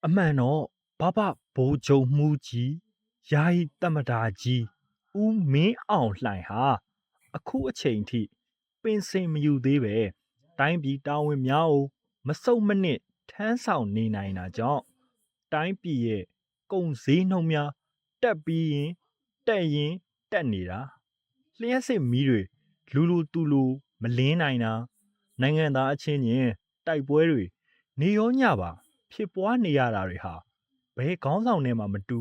အမှန်တော့ဘဘဘိုးချုပ်မှုကြီးယာယီတမတာကြီးဦးမင်းအောင်လှိုင်ဟာအခုအချိန်ထိပင်စင်မယူသေးပဲတိုင်းပြည်တာဝန်များကိုမစုံမနစ်ထမ်းဆောင်နေနိုင်တာကြောင့်တိုင်းပြည်ရဲ့ကုန်စည်နှုန်းများတက်ပြီးရင်တက်ရင်တက်နေတာလျှက်စစ်မီးတွေလူတူလူမလင်းနိုင်တာနိုင်ငံသားအချင်းချင်းတိုက်ပွဲတွေနေရောညပါဖြစ်ပွားနေရတာတွေဟာဘယ်ခေါင်းဆောင်နဲ့မှမတူ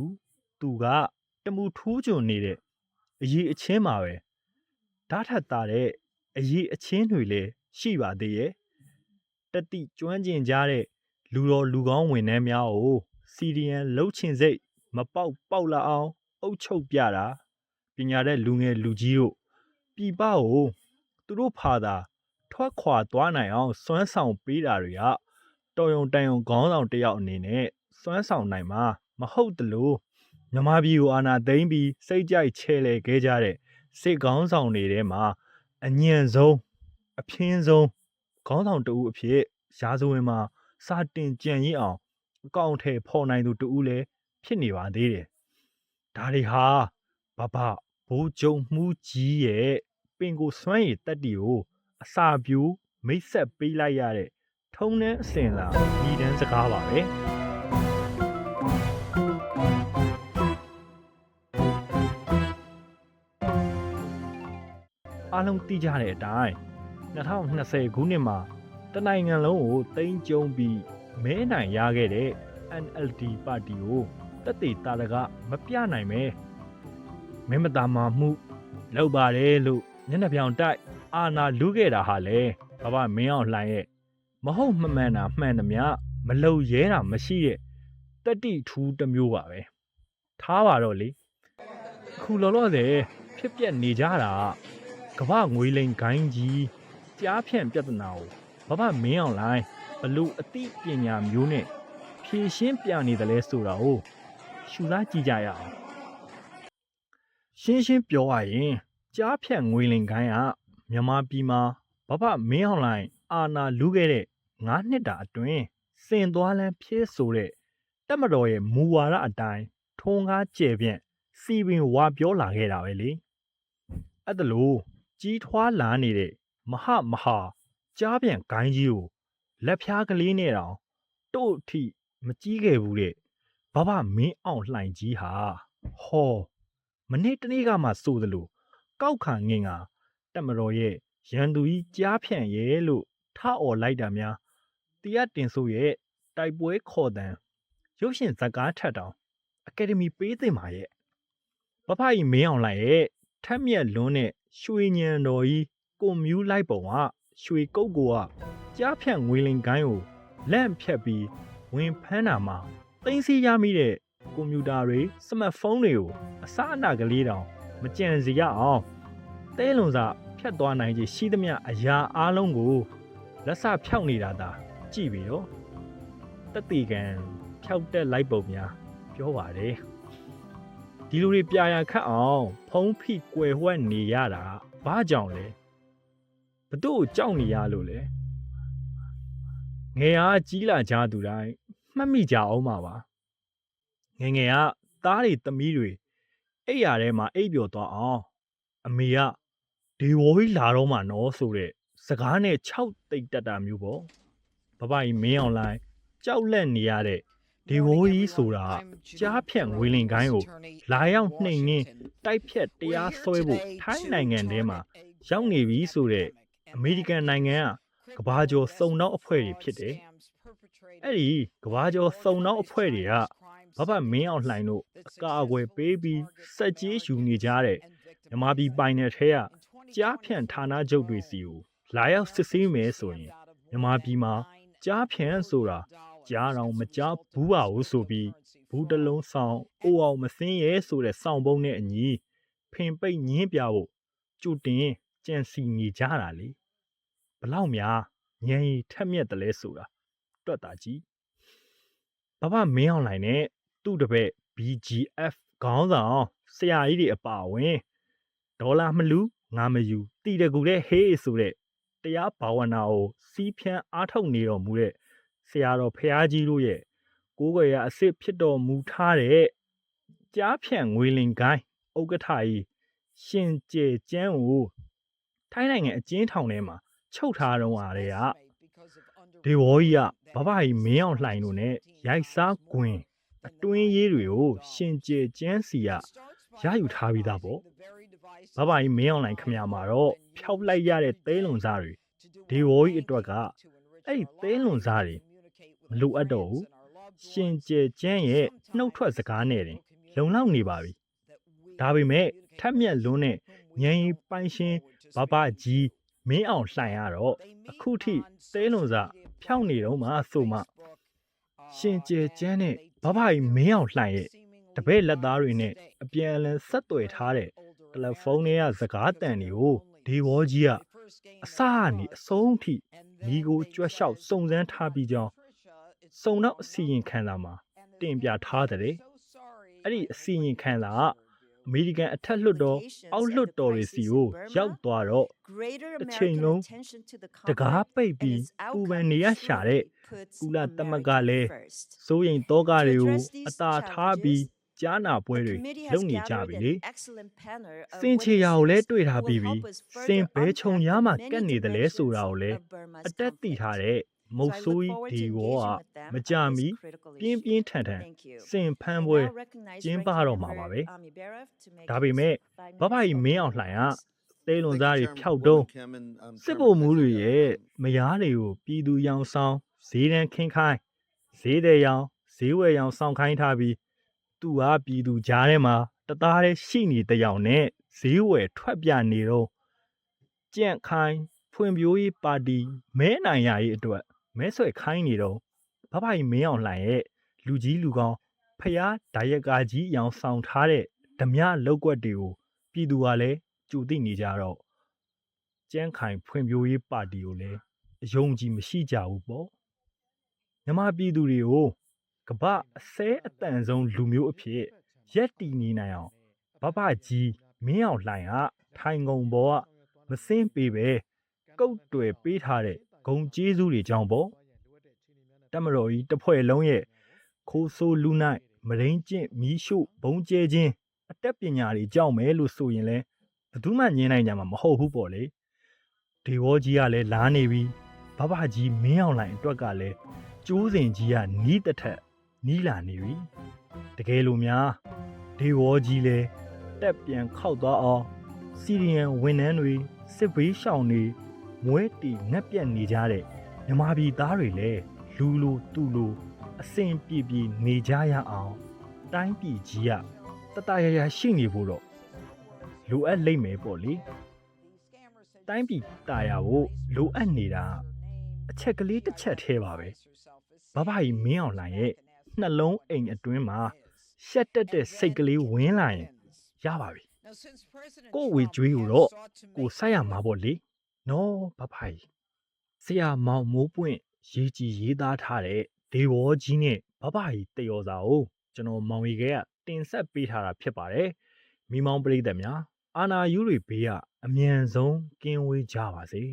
သူကတမှုထူးချွန်နေတဲ့အရေးအချင်းမှာပဲဓာတ်ထက်သားတဲ့အရေးအချင်းတွေလည်းရှိပါသေးရဲ့တတိကျွမ်းကျင်ကြတဲ့လူတော်လူကောင်းဝန်ထမ်းများကိုစီဒီအန်လှုပ်ချင်စိတ်မပေါက်လာအောင်အုပ်ချုပ်ပြတာပညာတဲ့လူငယ်လူကြီးတို့ပြည်ပကိုသူတို့ဖာသာထွက်ခွာသွားနိုင်အောင်စွမ်းဆောင်ပေးတာတွေကတော်ရုံတန်ရုံခေါင်းဆောင်တယောက်အနေနဲ့စွမ်းဆောင်နိုင်မှာမဟုတ်တလို့မြန်မာပြည်ကိုအာဏာသိမ်းပြီးစိတ်ကြိုက်ချဲလဲခဲ့ကြတဲ့စစ်ခေါင်းဆောင်တွေထဲမှာအညံဆုံးအပြင်းဆုံးခေါင်းဆောင်တဦးအဖြစ်ရာဇဝင်မှာစာတင်ကြံရစ်အောင်အကောင့်ထဲပေါ်နိုင်သူတဦးလည်းဖြစ်နေပါသေးတယ်ဒါတွေဟာဘဘဘိုးကျုံမှုကြီးရဲ့ပင်ကိုစွမ်းရည်တက်တီကိုအစာပြူမိတ်ဆက်ပေးလိုက်ရတဲ့ထုံးနှန်းအစင်လာညီတန်းစကားပါပဲအားလုံးသိကြတဲ့အတိုင်း2020ခုနှစ်မှာတနိုင်ငံလုံးကိုတိမ်ကျုံပြီးမဲနိုင်ရခဲ့တဲ့ NLD ပါတီကိုတက်တေတာတကမပြနိုင်ပဲမဲမတာမာမှုလောက်ပါတယ်လို့ညနေပြောင်တိုက်အာနာလူခဲ့တာဟာလေဘဘမင်းအောင်လှိုင်ရဲ့မဟုတ်မမှန်တာမှန်သမျှမလုံရဲတာမရှိတဲ့တက်တိထူးတစ်မျိုးပါပဲထားပါတော့လေခုလောလောဆယ်ဖြစ်ပျက်နေကြတာကမ္ဘာငွေလိန်ဂိုင်းကြီးကြားဖြန့်ပြဿနာကိုဘဘမင်းအောင်လှိုင်ဘလို့အသိပညာမျိုးနဲ့ဖြည့်ရှင်းပြနေတယ်လဲဆိုတာကိုရှုစားကြည့်ကြရအောင်ရှင်းပြောရရင်ကြားဖြန့်ငွေလိန်ဂိုင်းကမြန်မာပြည်မှာဘဘမင်းအောင်လှိုင်အာနာလူခဲ့တဲ့9နှစ်တာအတွင်းစင်သွားလန်းဖြစ်ဆိုတဲ့တက်မတော်ရဲ့မူဝါဒအတိုင်းထုံကားကျဲပြန့်စီပင်ဝါပြောလာခဲ့တာပဲလေအဲ့ဒါလို့ကြီးထွားလာနေတဲ့မဟာကြားပြန်ဂိုင်းကြီးကိုလက်ဖျားကလေးနဲ့တောင်တို့အထိမကြီးခဲ့ဘူးတဲ့ဘဘမင်းအောင်လှိုင်ကြီးဟာဟောမနေ့တနေ့ကမှဆိုသလိုကောက်ခံငင်ကတက်မတော်ရဲ့ရန်သူကြီးကြားဖြန့်ရဲ့လို့ထအော်လိုက်တာများတရားတင်ဆိုရဲ့တိုက်ပွဲခေါ်တန်ရုပ်ရှင်ဇာတ်ကားထက်တောင်အကယ်ဒမီပေးသင့်ပါရဲ့ဘဖကြီးမင်းအောင်လှိုင်ရဲ့ထက်မြက်လွန်းတဲ့ရွှေညံတော်ကြီးကိုမြူးလိုက်ပုံကရွှေကုတ်ကိုကကြားဖြန့်ငွေလင်ကိုင်းကိုလန့်ဖြတ်ပြီးဝင်ဖမ်းတာမှာသိမ်းဆည်းရမိတဲ့ကွန်ပျူတာတွေစမတ်ဖုန်းတွေကိုအစအနကလေးတောင်မကြံစီရအောင်တဲလွန်စာဖြတ်သွားနိုင်ခြေရှိသမျှအရာအားလုံးကိုလက်စဖြောက်နေတာသာကြည့်ပြီးတော့တက်တီကန်ဖြောက်တက်လိုက်ပုံများပြောပါတယ်ဒီလူတွေပြာရခတ်အောင်ဖုံးဖိကွယ်ဝှက်နေရတာဘာကြောင့်လဲဘသူ့ကိုကြောက်နေရလို့လဲငယ်အားကြီးလာကြသူတိုင်းမှတ်မိကြအောင်ပါငယ်ကသားတွေသမီးတွေအိပ်ရာထဲမှာအိပ်ပျော်သွားအောင်အမေကဒေဝကြီးလာတော့မှနော်ဆိုတဲ့စကားနဲ့6တိတ်တက်တာမျိုးပေါ့ဘဘကြီးမင်းအောင်လှိုင်ကြောက်လက်နေရတဲ့ဒေဝကြီးဆိုတာကြားဖြန့်ငွေလင်ကိုင်းကိုလာရောက်နှိမ်နှင်းတိုက်ဖြတ်တရားစွဲဖို့ထိုင်းနိုင်ငံထဲမှာရောက်နေပြီဆိုတဲ့အမေရိကန်နိုင်ငံကကဘာကျော်စုံနောက်အဖွဲ့တွေဖြစ်တယ်အဲ့ဒီကဘာကျော်စုံနောက်အဖွဲ့တွေကဘဘမင်းအောင်လှိုင်တို့အကာအကွယ်ပေးပြီးစက်ကြီးယူနေကြတဲ့မြန်မာပြည်ပိုင်နယ်ထဲကကြားဖြန့်ဌာနချုပ်တွေစီကိုလာရောက်စစ်ဆေးမယ်ဆိုရင်မြန်မာပြည်မှာကြားဖြန့်ဆိုတာကြားတော်မကြားဘူးပါဘူးဆိုပြီးဘူးတလုံးဆောင်အိုအောင်မစင်းရဲဆိုတဲ့စောင်းပုံးနဲ့အညီဖင်ပိတ်ညင်းပြဖို့ကြိုတင်ကြံစီနေကြတာလေဘလောက်များညံရီထက်မြက်တယ်လဲဆိုတာတွက်တာကြီးဘဘမင်းအောင်လှိုင်နဲ့သူ့တပည့် BGF ခေါင်းဆောင်ဆရာကြီးတွေအပါအဝင်ဒေါ်လာမလူငါမယူတီတကူတဲ့ဟေးဆိုတဲ့တရားဘာဝနာကိုစီးဖြန်းအားထုတ်နေတော်မူတဲ့ဆရာတော်ဖះကြီးတို့ရဲ့ ကိုယ်ွယ်ရအစ်စ်ဖြစ်တော်မူထားတဲ့ကြားဖြန့်ငွေလင်ကိုင်းဥက္ကဋ္ဌကြီးရှင်ကျဲကျန်းကိုထိုင်းနိုင်ငံအကျဉ်းထောင်ထဲမှာချုပ်ထားတော့ရတယ်ကဒေဝကြီးကဘဘကြီးမင်းအောင်လှိုင်တို့နဲ့ရိုက်စားခွင်အတွင်းရေးတွေကိုရှင်ကျဲကျန်းစီကရယူထားပြီးသားပေါ့ဘဘကြီးမင်းအောင်လှိုင်ခမရမှာတော့ဖျောက်လိုက်ရတဲ့သဲလွန်စားတွေဒေဝကြီးအတွက်ကအဲ့ဒီသဲလွန်စားတွေမလိုအပ်တော့ဘူးရှင်ကျဲကျန်းရဲ့နှုတ်ထွက်စကားနဲ့တင်လုံလောက်နေပါပြီဒါပေမဲ့ထက်မြက်လွန်းတဲ့ငြိမ်းပိုင်ရှင်ဘဘကြီးမင်းအောင်လှိုင်ရတော့အခုထိသဲလွန်စားဖြောက်နေတော့မှဆိုမှရှင်ကျဲကျန်းနဲ့ဘဘကြီးမင်းအောင်လှိုင်ရဲ့တပည့်လက်သားတွေနဲ့အပြန်အလှန်ဆက်သွယ်ထားတဲ့တယ်လီဖုန်းထဲကစကားတန်တွေကိုဒေဝကြီးကအစကနေအဆုံးထိမိကိုကြွက်လျှောက်စုံစမ်းထားပြီးကြောင်းစုံတော့အစီရင်ခံစာမှာတင်ပြထားတဲ့အဲ့ဒီအစီရင်ခံစာကအမေရိကန်အထက်လွှတ်တော်အောက်လွှတ်တော်တွေစီကိုရောက်သွားတော့တစ်ချိန်လုံးတကားပိတ်ပြီးပူပန်နေရရှာတဲ့ကုလသမဂ္ဂလည်းစိုးရိမ်တော့ကားတွေကိုအသာထားပြီးကြားနာပွဲတွေလုပ်နေကြပြီလေစင်ချေရာကိုလည်းတွေ့ထားပြီးပြီစင်ဘဲခြုံရမှကတ်နေတယ်လဲဆိုတာကိုလည်းအတက်သိထားတဲ့မုတ်ဆိုးကြီးဒီဝေါကမကြမီပြင်းပြင်းထန်ထန်စင်ဖန်းပွဲကျင်းပတော့မှာပါပဲဒါပေမဲ့ဘဘကြီးမင်းအောင်လှိုင်ကတဲလွန်သားတွေဖြောက်တုံးစစ်ဗိုလ်မှူးတွေရဲ့မယားတွေကိုပြည်သူရောင်ဆောင်ဈေးတန်းခင်းခိုင်းဈေးတဲ့ရောင်ဈေးဝယ်ရောင်ဆောင်ခိုင်းထားပြီးသူ့ဟာပြည်သူကြားထဲမှာတသားတည်းရှိနေတယောက်နဲ့ဈေးဝယ်ထွက်ပြနေတော့ကြန့်ခိုင်းဖွံ့ဖြိုးရေးပါတီမဲနိုင်ရရေးအတွက်မဲဆွဲခိုင်းနေတော့ဘဘကြီးမင်းအောင်လှိုင်ရဲ့လူကြီးလူကောင်းဖျားဒါယကာကြီးရောင်ဆောင်ထားတဲ့ဓမြလောက်ွက်တွေကိုပြည်သူကလည်းကြိုသိနေကြတော့ကြန့်ခိုင်ဖွံ့ဖြိုးရေးပါတီကိုလည်းအယုံကြည်မရှိကြဘူးပေါ့မြန်မာပြည်သူတွေကိုကပအစဲအတန်ဆုံးလူမျိုးအဖြစ်ရက်တီနေနိုင်အောင်ဘဘကြီးမင်းအောင်လှိုင်ကထိုင်ကုန်ပေါ်ကမစင်းပေးပဲကုတ်တွယ်ပေးထားတဲ့ဂုံကျေးဇူးတွေကြောင့်ပေါ့တမတော်ကြီးတစ်ဖွဲ့လုံးရဲ့ခိုးဆိုးလူနိုင်မရင်းကျင့်မီးရှို့ဘုံကျဲခြင်းအတက်ပညာတွေကြောင့်ပဲလို့ဆိုရင်လဲဘယ်သူမှငြင်းနိုင်ကြမှာမဟုတ်ဘူးပေါ့လေဒေဝကြီးကလည်းလာနေပြီဘဘကြီးမင်းအောင်လှိုင်အတွက်ကလည်းကျိုးစင်ကြီးကနီးတစ်ထက်နီးလာနေပြီတကယ်လို့များဒေဝကြီးလည်းတက်ပြန်ခောက်သွားအောင်စီရီယန်ဝန်ထမ်းတွေစစ်ဘေးရှောင်တွေမွဲတီငက်ပြက်နေကြတဲ့မြန်မာပြည်သားတွေလည်းလူလိုသူလိုအစင်ပြေပြေနေကြရအောင်တိုင်းပြည်ကြီးကတတရရရှိနေဖို့တော့လိုအပ်လိမ့်မယ်ပေါ့လေတိုင်းပြည်တာယာဖို့လိုအပ်နေတာအချက်ကလေးတစ်ချက်သေးပါပဲဘဘကြီးမင်းအောင်လှိုင်ရဲ့နှလုံးအိမ်အတွင်းမှာရှက်တက်တဲ့စိတ်ကလေးဝင်လာရင်ရပါပြီကိုဝေကျွေးကိုတော့ကိုဆိုက်ရမှာပေါ့လေနော်ဘဘကြီးဆရာမောင်မိုးပွင့်ရေးကြည်ရေးသားထားတဲ့ဒေဝကြီးနဲ့ဘဘကြီးတယောစာကိုကျွန်တော်မောင်ရီကတင်ဆက်ပေးထားတာဖြစ်ပါတယ်မိမောင်ပရိသတ်များအာနာယူတွေဘေးကအမြန်ဆုံးကင်းဝေးကြပါစေ